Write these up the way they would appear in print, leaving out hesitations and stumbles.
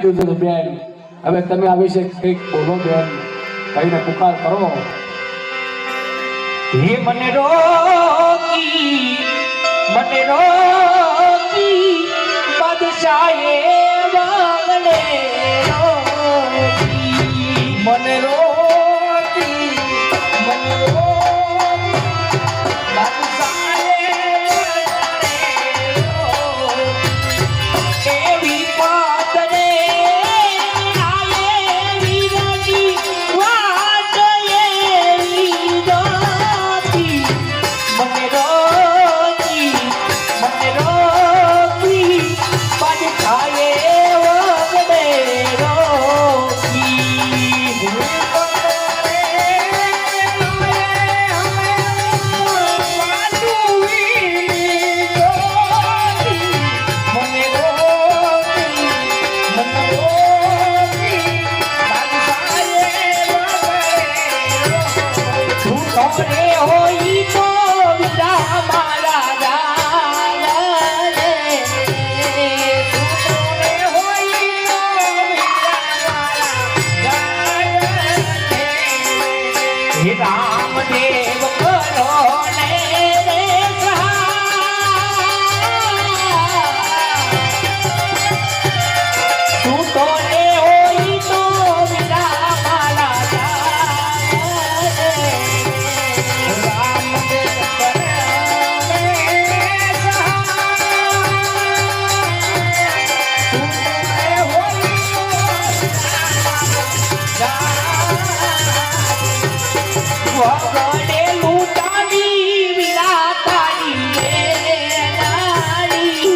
બેન હવે તમે આ વિશે કંઈક બોલો બેન, કઈને પુકાર કરો. હે મને રોકી બાદશાહે વાગલે રોકી મને રોકી બાદશાહે એવી પાતરે રામદેવ કરો ને રે તું તો રે હોય તો વિરા મારા રામદેવ વગડે લૂંટાની વિરાતાની નારી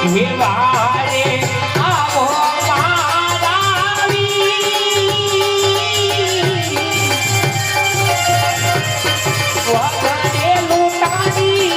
હે વારે આવો વગડે લૂંટાની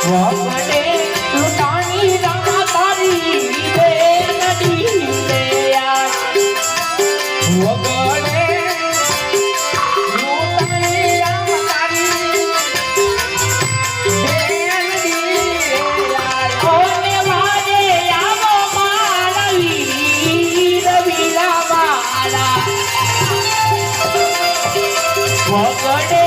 વગડે લૂંટાની રામા તારી રે નદી રે વગડે લૂંટાની રામા તારી રે નદી ઓને વારે આવો માળવી રવિલા વાલા વગડે